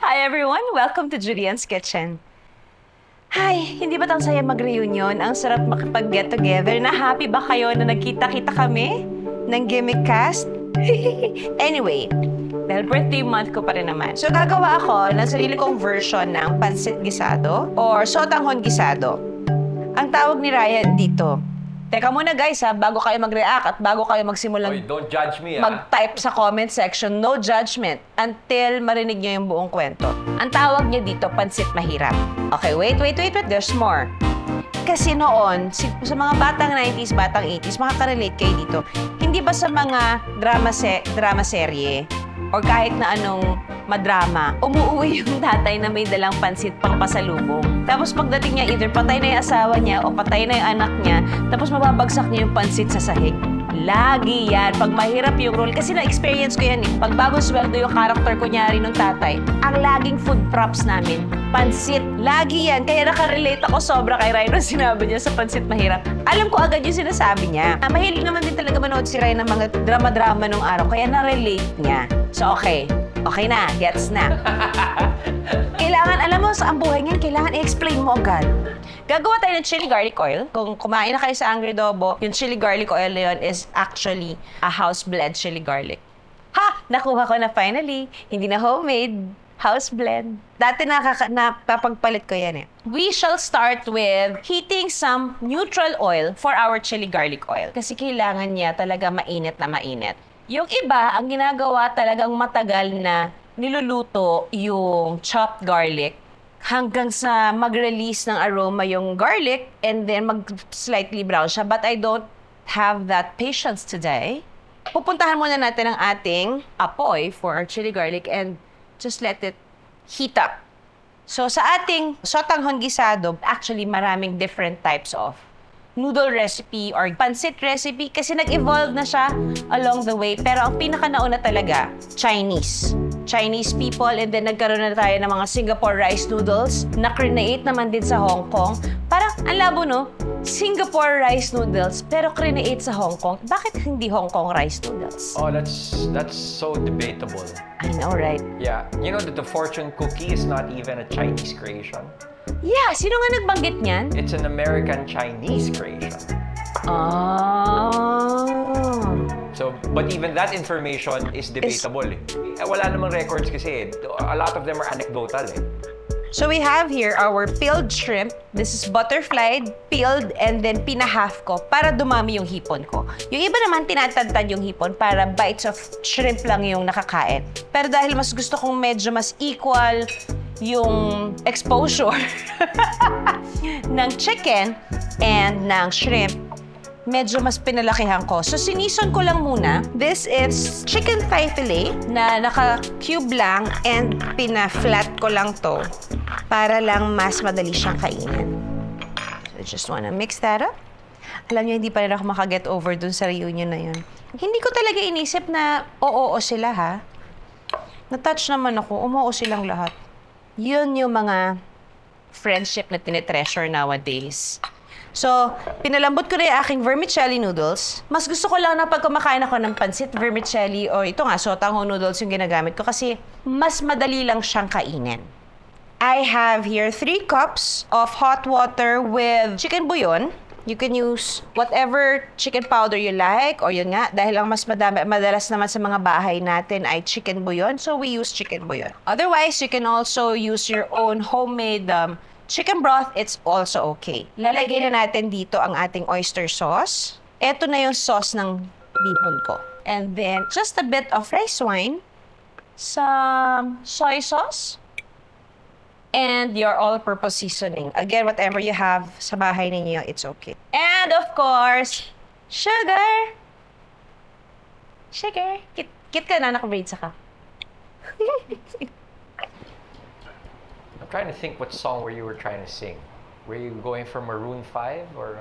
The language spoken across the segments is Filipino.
Hi everyone! Welcome to Julian's Kitchen. Hi! Hindi ba ang saya mag-reunion? Ang sarap makipag-get together. Na happy ba kayo na nagkita-kita kami? Ng gimmick cast? Anyway, dahil birthday month ko pa rin naman. So gagawa ako ng sarili kong version ng pancit gisado or sotanghon gisado. Ang tawag ni Ryan dito. Teka muna guys ha, bago kayo mag-react at bago kayo magsimulang Oy, don't judge me, mag-type sa comment section, no judgment until marinig niyo yung buong kwento. Ang tawag niya dito, pansit mahirap. Okay, wait. There's more. Kasi noon, sa mga batang 90s, batang 80s, makaka-relate kayo dito. Hindi ba sa mga drama serye or kahit na anong madrama, umuwi yung tatay na may dalang pansit pang pasalubong. Tapos pagdating niya, either patay na yung asawa niya o patay na yung anak niya, tapos mababagsak niya yung pansit sa sahig. Lagi yan. Pag mahirap yung role, kasi na-experience ko yan eh. Pag bagong sweldo yung character kunyari nung tatay, ang laging food props namin, pansit. Lagi yan. Kaya nakarelate ako sobra kay Ryan nung sinabi niya sa pansit mahirap. Alam ko agad yung sinasabi niya. Mahilig naman din talaga manood si Ryan ng mga drama-drama nung araw, kaya na-relate niya. So okay. Okay na, gets na. Kailangan, alam mo, sa ang buhay ngayon, kailangan i-explain mo agad. Gagawa tayo ng chili garlic oil. Kung kumain na kayo sa Angry Dobo, yung chili garlic oil na yun is actually a house blend chili garlic. Ha! Nakuha ko na finally. Hindi na homemade. House blend. Dati napapagpalit ko yan eh. We shall start with heating some neutral oil for our chili garlic oil. Kasi kailangan niya talaga mainit na mainit. Yung iba, ang ginagawa talagang matagal na niluluto yung chopped garlic hanggang sa mag-release ng aroma yung garlic and then mag-slightly brown siya. But I don't have that patience today. Pupuntahan muna natin ang ating apoy for our chili garlic and just let it heat up. So sa ating sotanghon gisado, actually maraming different types of noodle recipe or pancit recipe kasi nag-evolve na siya along the way. Pero ang pinaka-nauna talaga, Chinese people, and then nagkaroon na tayo ng mga Singapore rice noodles na create naman din sa Hong Kong. Parang, ang labo no? Singapore rice noodles, pero create sa Hong Kong. Bakit hindi Hong Kong rice noodles? Oh, that's so debatable. I know, right? Yeah. You know that the fortune cookie is not even a Chinese creation. Yeah, sino nga nagbanggit niyan? It's an American-Chinese creation. Oh. So, but even that information is debatable. Wala namang records kasi. A lot of them are anecdotal eh. So we have here our peeled shrimp. This is butterflied, peeled, and then pinahaf ko para dumami yung hipon ko. Yung iba naman tinatantad yung hipon para bites of shrimp lang yung nakakain. Pero dahil mas gusto kong medyo mas equal yung exposure ng chicken and ng shrimp, medyo mas pinalakihan ko. So, sinison ko lang muna. This is chicken thigh fillet na naka-cube lang and pina-flat ko lang to para lang mas madali siyang kainin. So, I just wanna mix that up. Alam niyo, hindi pa rin ako makaget over dun sa reunion na yun. Hindi ko talaga inisip na oo sila ha. Na-touch naman ako, umuo silang lahat. Yun yung mga friendship na tinitreasure nowadays. So, pinalambot ko na yung aking vermicelli noodles. Mas gusto ko lang na pag kumakain ako ng pansit, vermicelli, o ito nga, sotanghon noodles yung ginagamit ko kasi mas madali lang siyang kainin. I have here 3 cups of hot water with chicken bouillon. You can use whatever chicken powder you like, or yun nga, dahil ang mas madalas naman sa mga bahay natin ay chicken bouillon, so we use chicken bouillon. Otherwise, you can also use your own homemade chicken broth, it's also okay. Lalagay na natin dito ang ating oyster sauce. Ito na yung sauce ng bihon ko. And then, just a bit of rice wine, some soy sauce, and your all-purpose seasoning. Again, whatever you have sa bahay ninyo, it's okay. And of course, sugar! Sugar. Kit ka na, naka-braids ka. I'm trying to think what song were you trying to sing. Were you going for Maroon 5 or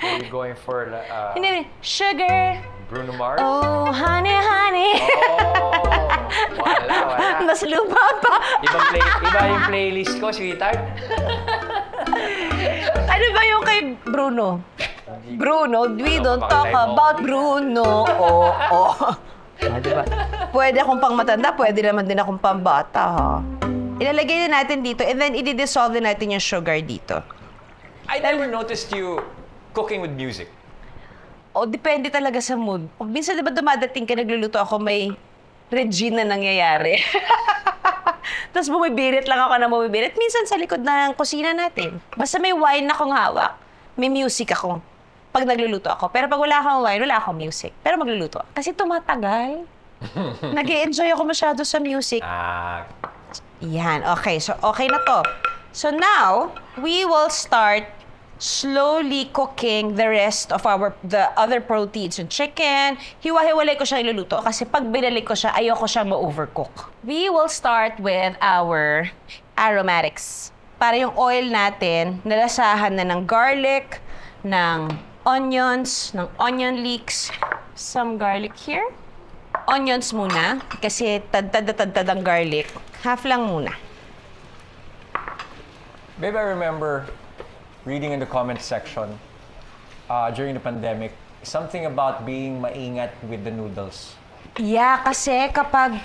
were you going for Hindi, sugar. Bruno Mars? Oh, honey, honey. Oh, wala. Mas luma pa. Iba yung playlist ko, sweetheart. Ano ba yung kay Bruno? Bruno, we don't talk about Bruno. Oh. Diba? pwede akong pang matanda, pwede naman din akong pambata, ha? Ilalagay na natin dito and then i-dissolve na natin yung sugar dito. I never noticed you cooking with music. O, depende talaga sa mood. Pag minsan, di ba dumadating ka, nagluluto ako, may Regina nangyayari. Tapos bumibirit lang ako na bumibirit. Minsan sa likod ng kusina natin. Basta may wine akong hawak, may music ako. Pag nagluluto ako. Pero pag wala akong wine, wala akong music. Pero magluluto ako. Kasi tumatagal. Nag-i-enjoy ako masyado sa music. Ah, Yan. Okay. So, okay na to. So now, we will start slowly cooking the rest of the other proteins. Yung chicken, hiwa-hiwalay ko siya iluluto kasi pag binalik ko siya, ayoko siya ma-overcook. We will start with our aromatics. Para yung oil natin, nalasahan na ng garlic, ng onions, ng onion leeks, some garlic here. Onions muna, kasi tad-tad ang garlic. Half lang muna. Babe, I remember reading in the comment section during the pandemic, something about being maingat with the noodles. Yeah, kasi kapag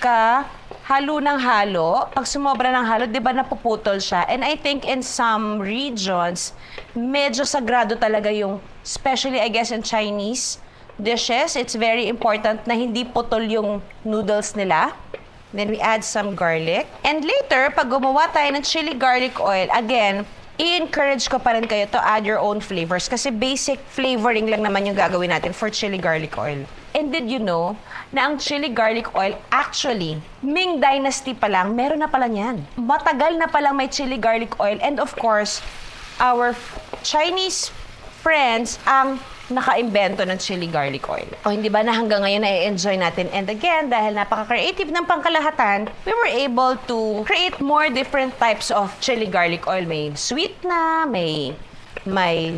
halo ng halo, pag sumobra ng halo, di ba napuputol siya? And I think in some regions, medyo sagrado talaga yung, especially I guess in Chinese dishes, it's very important na hindi putol yung noodles nila. Then we add some garlic. And later, pag gumawa tayo ng chili garlic oil, again, i-encourage ko pa rin kayo to add your own flavors kasi basic flavoring lang naman yung gagawin natin for chili garlic oil. And did you know na ang chili garlic oil actually, Ming Dynasty pa lang, meron na pala niyan. Matagal na palang may chili garlic oil and of course, our Chinese friends ang naka-imbento ng chili garlic oil. O hindi ba na hanggang ngayon na-enjoy natin? And again, dahil napaka-creative ng pangkalahatan, we were able to create more different types of chili garlic oil. May sweet na, may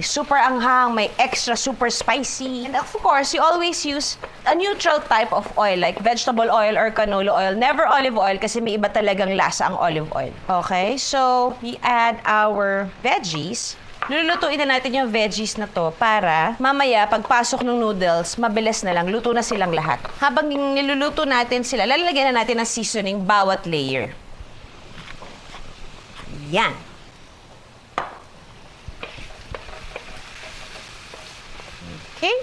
super anghang, may extra super spicy. And of course, you always use a neutral type of oil like vegetable oil or canola oil. Never olive oil kasi may iba talagang lasa ang olive oil. Okay? So, we add our veggies. Lulutuin na natin yung veggies na to para mamaya pagpasok ng noodles, mabilis na lang, luto na silang lahat. Habang niluluto natin sila, lalagyan na natin ng seasoning bawat layer. Yan. Okay,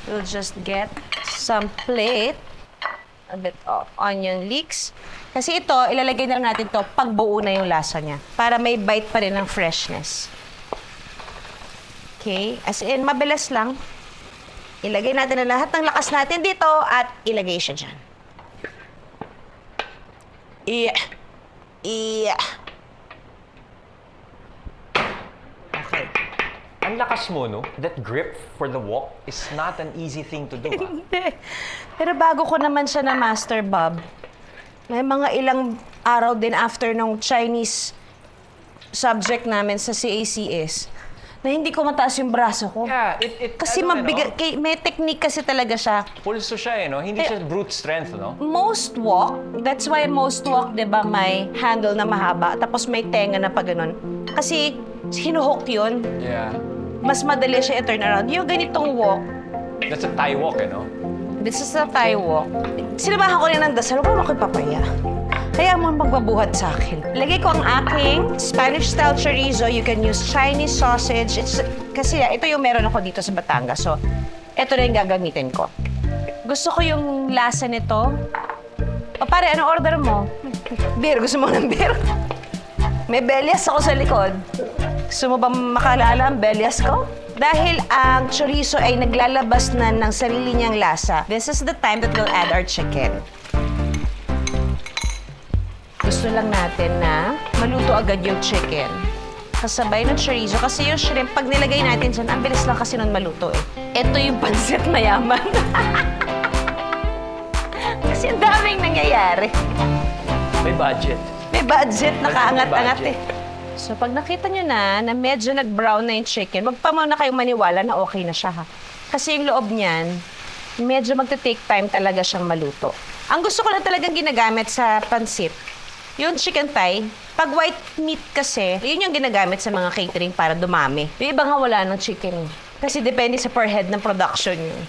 we'll just get some plate, a bit of onion leeks. Kasi ito, ilalagay na lang natin to pag buo na yung lasa niya para may bite pa rin ng freshness. Okay, as in, mabilis lang. Ilagay natin na lahat ng lakas natin dito at ilagay siya dyan. Okay. ang lakas mo, no? That grip for the wok is not an easy thing to do. Pero bago ko naman siya na-master, Bob, may mga ilang araw din after ng Chinese subject namin sa CACS na hindi ko mataas yung braso ko. Yeah, Kasi mabigat, may technique kasi talaga siya. Pulso siya, no? Hindi siya brute strength, no? Most walk, that's why most walk, di ba, may handle na mahaba, tapos may tenga na pa ganun. Kasi hinuhook yun. Yeah. Mas madali siya i-turn around. Yung ganitong walk, That's a Thai wok, no? this is a Thai walk. Sinamahan ko rin ng dasal, huwag mo ako ipapaya. Kaya mo magbabuhat sa akin. Lagay ko ang aking Spanish-style chorizo. You can use Chinese sausage. Kasi ito yung meron ako dito sa Batangas. So, ito na yung gagamitin ko. Gusto ko yung lasa nito. O pare, ano order mo? Beer. Gusto mo ng beer? May belyas ako sa likod. Gusto mo ba makalala ang belyas ko? Dahil ang chorizo ay naglalabas na ng sarili niyang lasa, this is the time that we'll add our chicken. Gusto lang natin na maluto agad yung chicken. Kasabay ng chorizo. Kasi yung shrimp, pag nilagay natin dyan, ang bilis lang kasi nun maluto eh. Ito yung pansit mayaman. Kasi ang daming nangyayari. May budget. May budget, nakaangat-angat Budget. eh. So pag nakita nyo na medyo nag-brown na yung chicken, wag pa muna kayong maniwala na okay na siya ha. Kasi yung loob niyan, medyo magte-take time talaga siyang maluto. Ang gusto ko lang talagang ginagamit sa pansit, yung chicken thigh, pag white meat kasi, yun yung ginagamit sa mga catering para dumami. Yung iba nga wala ng chicken. Kasi depende sa per head ng production yun.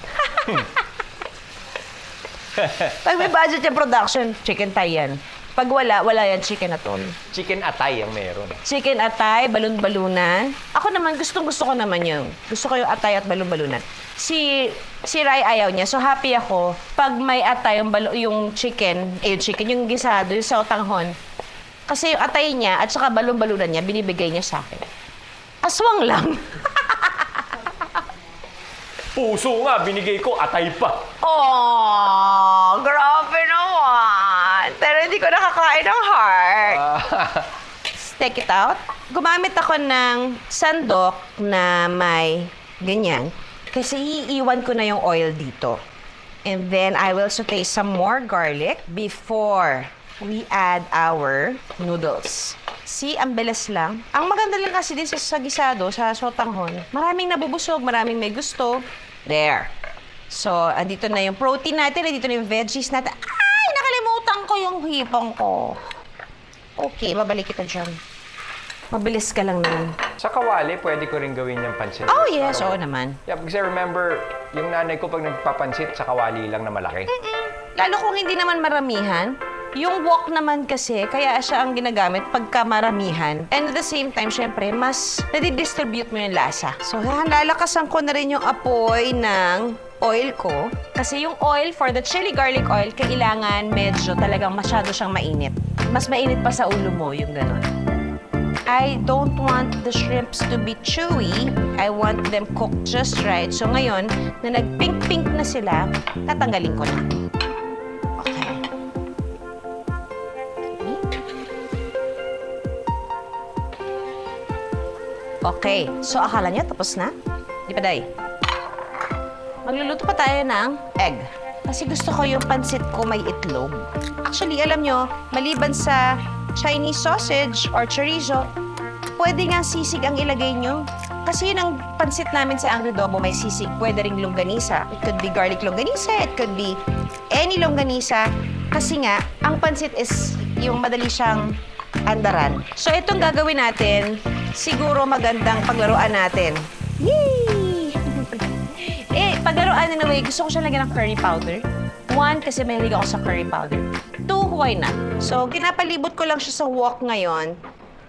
Pag may budget yung production, chicken Thai yan. Pag wala, wala yan chicken at all. Chicken atay ang meron. Chicken atay, balon-balunan. Ako naman, gusto ko naman yun. Gusto ko yung atay at balon-balunan. Si Rai ayaw niya, so happy ako pag may atay yung chicken, yung gisado, yung sautanghon. Kasi yung atay niya at saka balon-balunan niya, binibigay niya sa akin. Aswang lang. Puso nga, binigay ko, atay pa. Oh, grabe naman. Pero hindi ko nakakain ng heart. Take it out. Gumamit ako ng sandok na may ganyan. Kasi iiwan ko na yung oil dito. And then I will saute some more garlic before we add our noodles. See, ang bilis lang. Ang maganda lang kasi din sa gisado, sa sotanghon, maraming nabubusog, maraming may gusto. There. So, andito na yung protein natin, andito na yung veggies natin. Ay, nakalimutan ko yung hipong ko. Okay, babalik kita dyan. Mabilis ka lang naman. Sa kawali, pwede ko rin gawin yung pansit. Oh, yes. Oo naman. Yeah, because I remember, yung nanay ko pag nagpapansit sa kawali lang na malaki. Lalo kung hindi naman maramihan, yung wok naman kasi, kaya siya ang ginagamit pagka maramihan. And at the same time, syempre, mas nadidistribute mo yung lasa. So, lalakasan ko na rin yung apoy ng oil ko. Kasi yung oil for the chili garlic oil, kailangan medyo talagang masyado siyang mainit. Mas mainit pa sa ulo mo, yung gano'n. I don't want the shrimps to be chewy. I want them cooked just right. So ngayon, na nag-pink-pink na sila, tatanggalin ko na. Okay. Okay. So akala niya tapos na? Di pa, Day? Magluluto pa tayo ng egg. Kasi gusto ko yung pansit ko may itlog. Actually, alam nyo, maliban sa Chinese sausage or chorizo, pwede nga sisig ang ilagay nyo. Kasi yun ang pansit namin sa Angry Dobo, may sisig. Pwede ring longganisa. It could be garlic longganisa, it could be any longganisa. Kasi nga, ang pansit is yung madali siyang andaran. So itong gagawin natin, siguro magandang paglaruan natin. Yay! Paglaruan in a way, gusto ko siya lagyan ng curry powder. 1, kasi mahilig ako sa curry powder. 2, why not? So, ginapalibot ko lang siya sa wok ngayon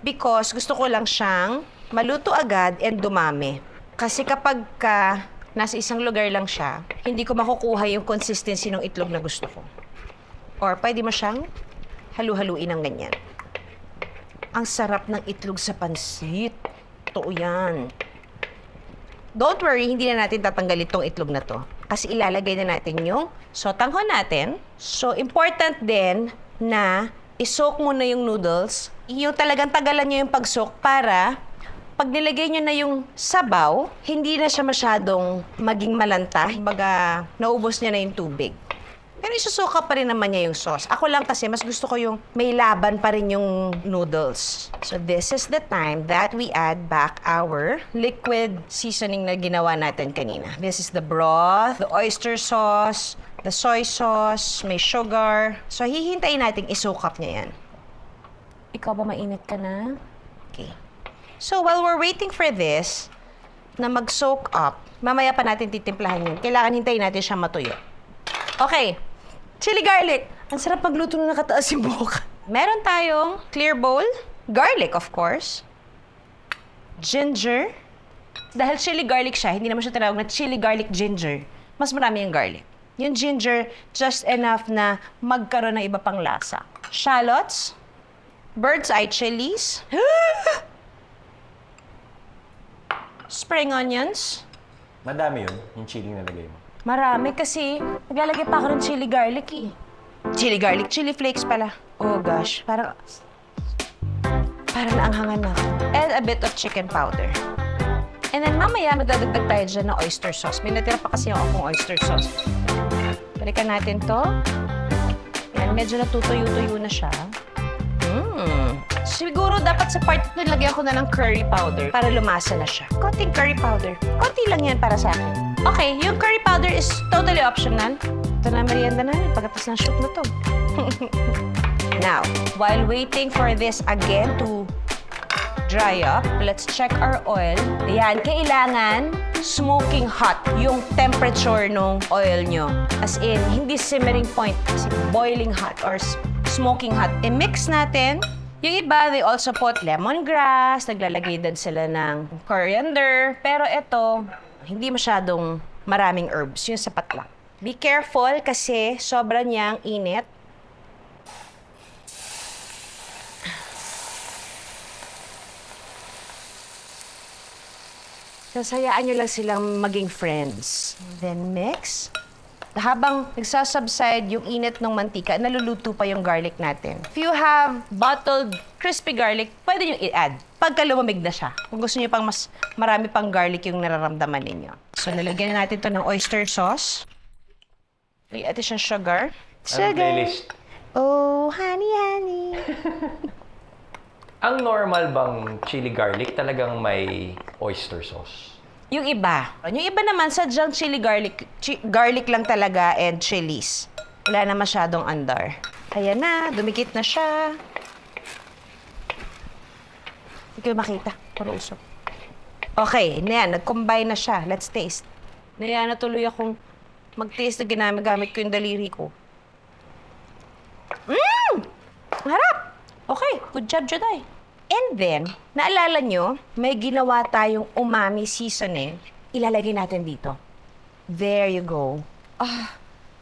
because gusto ko lang siyang maluto agad and dumami. Kasi kapag nasa isang lugar lang siya, hindi ko makukuha yung consistency ng itlog na gusto ko. Or pwede mo siyang halu-haluin ng ganyan. Ang sarap ng itlog sa pansit. Totoo yan. Don't worry, hindi na natin tatanggalin itong itlog na to. Kasi ilalagay na natin yung sotanghon natin. So, important din na isoak muna yung noodles. Yung talagang tagalan nyo yung pag-soak para pag nilagay nyo na yung sabaw, hindi na siya masyadong maging malanta. Baga, naubos niya na yung tubig. Pero isusuka pa rin naman niya yung sauce. Ako lang kasi, mas gusto ko yung may laban pa rin yung noodles. So this is the time that we add back our liquid seasoning na ginawa natin kanina. This is the broth, the oyster sauce, the soy sauce, may sugar. So hihintayin natin isukap niya yan. Ikaw ba mainit ka na? Okay. So while we're waiting for this, na mag-soak up, mamaya pa natin titimplahan yun. Kailangan hintayin natin siya matuyo. Okay. Chili garlic. Ang sarap magluto na nakataas yung buhok. Meron tayong clear bowl. Garlic, of course. Ginger. Dahil chili garlic siya, hindi naman siya tinawag na chili garlic ginger. Mas marami yung garlic. Yung ginger, just enough na magkaroon ng iba pang lasa. Shallots. Bird's eye chilies. Spring onions. Madami yun, yung chili na lagay mo. Marami kasi naglalagay pa ako ng chili garlic eh. Chili garlic, chili flakes pala. Oh gosh, parang naanghangan na ako. And a bit of chicken powder. And then mamaya magdadagdag tayo dyan ng oyster sauce. May natira pa kasi akong oyster sauce. Balikan natin to. Yan, medyo natutuyo-tuyo na siya. Siguro dapat sa part na lagyan ko na ng curry powder para lumasa na siya. Konting curry powder. Konti lang yan para sa akin. Okay, yung curry powder is totally optional. Ito na merienda na rin pagkatapos ng shoot na to. Now, while waiting for this again to dry up. Let's check our oil. Ayan, kailangan smoking hot yung temperature ng oil nyo. As in, hindi simmering point, kasi boiling hot or smoking hot. I-mix natin. Yung iba, they also put lemongrass, naglalagay din sila ng coriander. Pero ito, hindi masyadong maraming herbs. Yung sapat lang. Be careful kasi sobra niyang init. Sasayaan nyo lang silang maging friends. Then mix. Habang nagsasubside yung init ng mantika, naluluto pa yung garlic natin. If you have bottled crispy garlic, pwede nyo i-add. Pagka lumamig na siya. Kung gusto nyo pang mas marami pang garlic yung nararamdaman ninyo. So, nalagyan natin to ng oyster sauce. Lagyan natin siyang sugar. Anong playlist? Oh, honey, honey. Ang normal bang chili garlic talagang may oyster sauce? Yung iba. Yung iba naman, sadyang chili garlic lang talaga and chilies. Wala na masyadong andar. Ayan na, dumikit na siya. Hindi kayo makita. Puro usok. Okay, na yan. Nag-combine na siya. Let's taste. Naya na tuloy akong mag-taste na ginamit ko yung daliri ko. Harap! Okay, good job, Juday. And then, naalala nyo, may ginawa tayong umami seasoning. Ilalagay natin dito. There you go.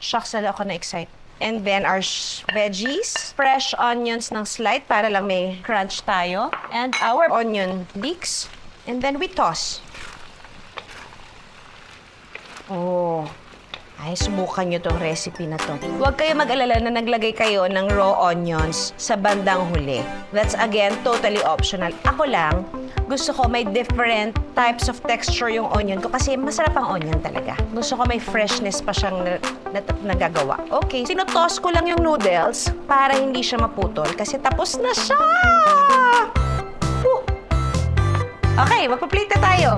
Shucks na ako na-excite. And then, our veggies. Fresh onions ng slide para lang may crunch tayo. And our onion leeks. And then we toss. Oh. Ay, subukan nyo tong recipe na to. Huwag kayo mag-alala na naglagay kayo ng raw onions sa bandang huli. That's again, totally optional. Ako lang, gusto ko may different types of texture yung onion ko kasi masarap ang onion talaga. Gusto ko may freshness pa siyang nagagawa. Okay, sinutos ko lang yung noodles para hindi siya maputol kasi tapos na siya! Okay, magpa-plate na tayo.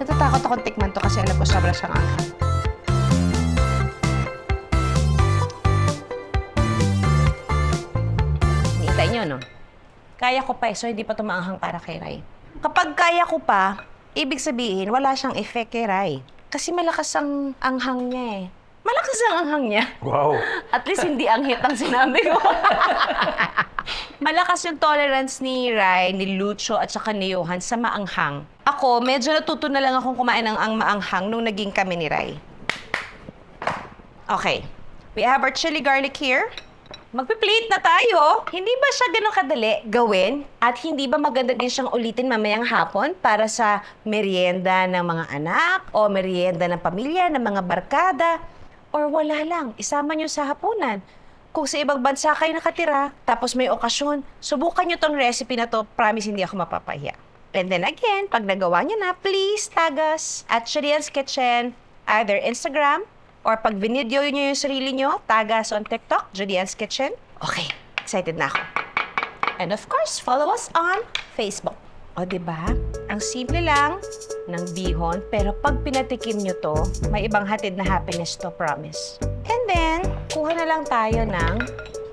Natatakot akong tikman to kasi alam ko sobra siyang anghang. Kita nyo, no? Kaya ko pa so hindi pa tumaanghang para kay Rai. Kapag kaya ko pa, ibig sabihin, wala siyang effect kay Rai. Kasi malakas ang anghang niya eh. Malakas ang anghang niya. Wow! At least hindi anghit ang sinabi ko. Malakas yung tolerance ni Rai, ni Lucho, at saka ni Johan sa maanghang. Ako, medyo natuto na lang akong kumain ng maanghang nung naging kami ni Rai. Okay. We have our chili garlic here. Magpi-plate na tayo. Hindi ba siya ganun kadali gawin? At hindi ba maganda din siyang ulitin mamayang hapon para sa merienda ng mga anak o merienda ng pamilya, ng mga barkada? Or wala lang, isama nyo sa hapunan. Kung sa ibang bansa kayo nakatira, tapos may okasyon, subukan nyo tong recipe na to. Promise, hindi ako mapapahiya. And then again, pag nagawa nyo na, please tag us at Julian's Kitchen, either Instagram, or pag vinidyo nyo yung sarili nyo, tag us on TikTok, Julian's Kitchen. Okay, excited na ako. And of course, follow us on Facebook. O, diba? Ang simple lang ng bihon, pero pag pinatikim nyo to, may ibang hatid na happiness to, promise. And then, kuha na lang tayo ng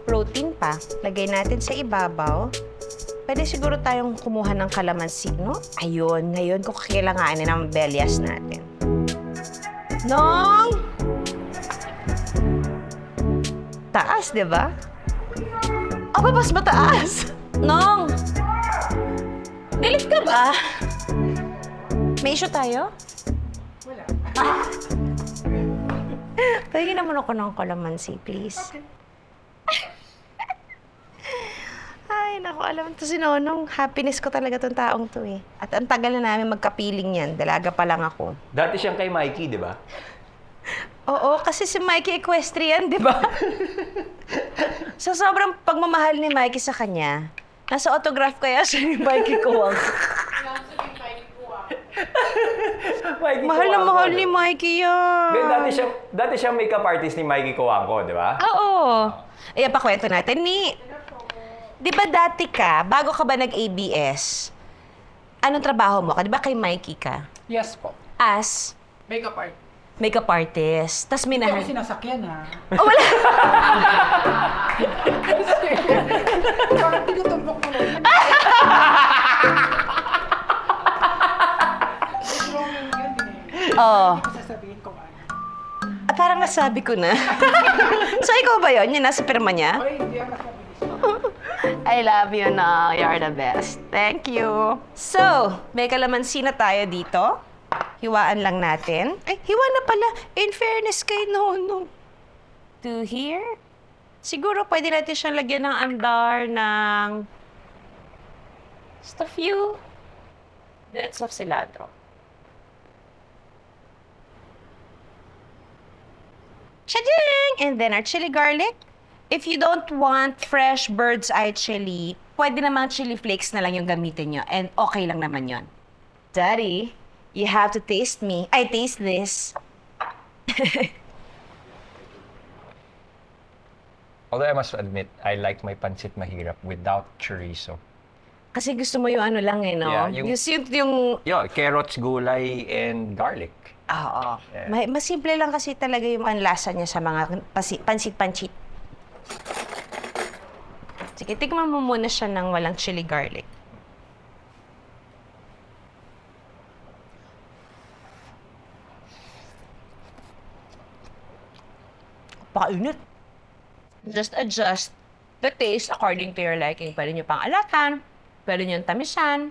protein pa. Lagay natin sa ibabaw. Pwede siguro tayong kumuha ng kalamansi, no? Ayun, ngayon ko kakailanganin ng belyas natin. Nong! Taas, di ba? Aba, mas mataas! Nong! Galit ka ba? May issue tayo? Wala. Pwede naman ako ng kalamansi, please. Ay, naku, alam to si Nonong. Happiness ko talaga tong taong to eh. At ang tagal na namin magkapiling yan. Dalaga pa lang ako. Dati siyang kay Mikey, di ba? Oo, kasi si Mikey equestrian, di ba? Sa sobrang pagmamahal ni Mikey sa kanya, nasa autograph kaya siya ni Mikey Kuwang. Mahal na mahal ni Mikey yan. Dati siyang makeup artist ni Mikey Coangco, di ba? Oo. Ayan, pakwento natin ni... Di ba dati ka, bago ka ba nag-ABS, anong trabaho mo ka? Di ba kay Mikey ka? Yes po. As Makeup art. makeup artist. Tapos Hindi minahal... ako sinasakyan ha. Oh, wala! Parang tinutumbok mo lang. sabi ko na. So, ikaw ba yun? Yung nasa pirma niya? Ay, hindi ako sabi. I love you, no. You're the best. Thank you. So, may kalamansi na tayo dito. Hiwaan lang natin. Ay, hiwa na pala. In fairness kay Nono. To here. Siguro pwede natin siyang lagyan ng andar ng just a few bits of cilantro. Cha-ching! And then our chili garlic. If you don't want fresh bird's eye chili, pwede namang chili flakes na lang yung gamitin nyo. And okay lang naman yon. Daddy, you have to taste me. I taste this. Although I must admit, I like my pancit mahirap without chorizo. Kasi gusto mo yung ano lang eh, no? Yeah, yung- yung Carrots, gulay, and garlic. oo. Yeah. Mas simple lang kasi talaga yung ang lasa niya sa mga pansit-pansit. Sige, tikman mo muna siya ng walang chili garlic. Pakainit. Just adjust the taste according to your liking. Pwede nyo pang alatan, pwede nyo tamisan.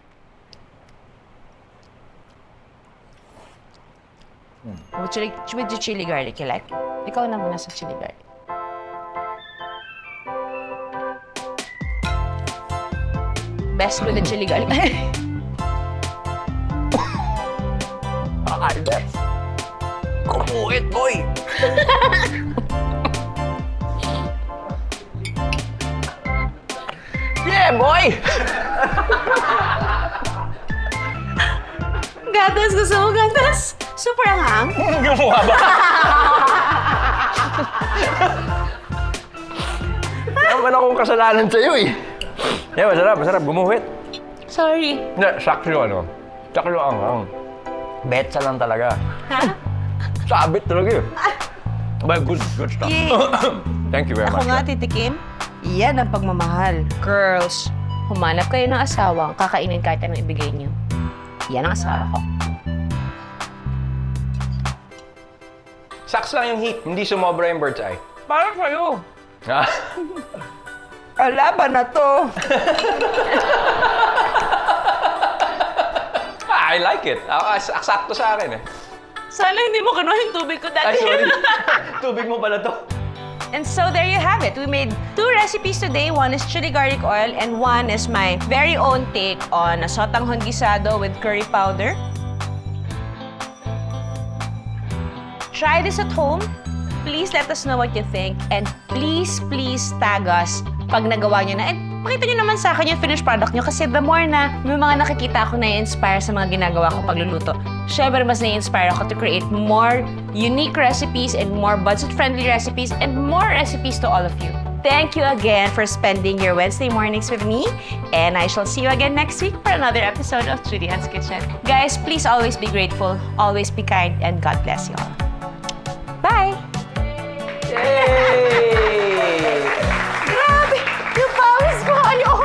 With the chili garlic, you like? Ikaw na muna sa chili garlic. Best with the chili garlic. Kakainis! Kumuhit, boy! Yeah, boy! Gatas, gusto mo gatas? Super anghang. Gumawa ba? Naman akong kasalanan sa'yo eh. Yeah, masarap. Gumuhit. Sorry. Hindi, sakto ano. Sakto ang betsa lang talaga. Ha? Sabit talaga eh. But good stuff. Yay. Thank you very Ako much. nga, titikim. Yan ang pagmamahal. Girls, humanap kayo ng asawang kakainin kahit anong ibigay niyo. Yan ang asawa ko. Saks lang yung heat, hindi sumobra yung bird's eye. Para sa'yo. Ah. Alaban na to. I like it. Sakto sa akin eh. Sana hindi mo kinuha yung tubig ko dati. Ay, sorry. Tubig mo pala to. And so there you have it. We made 2 recipes today. One is chili garlic oil and one is my very own take on a sotanghon gisado with curry powder. Try this at home. Please let us know what you think. And please tag us pag nagawa nyo na. And pakita nyo naman sa akin yung finished product nyo kasi the more na may mga nakikita ako na-inspire sa mga ginagawa ko pagluluto, syempre mas na-inspire ako to create more unique recipes and more budget-friendly recipes and more recipes to all of you. Thank you again for spending your Wednesday mornings with me. And I shall see you again next week for another episode of Julian's Kitchen. Guys, please always be grateful, always be kind, and God bless you all. Bye! Yay! Grabe! Yung pawis ko! Ayoko!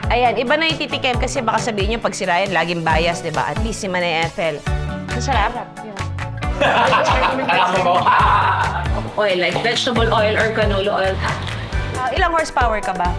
Ayan, iba na yung titikim kasi baka sabihin nyo pag si Ryan, laging bias, di ba? At least si Manay Ethel. Masarap. Alam mo ba? Oil, like vegetable oil or canola oil. Ilang horsepower ka ba?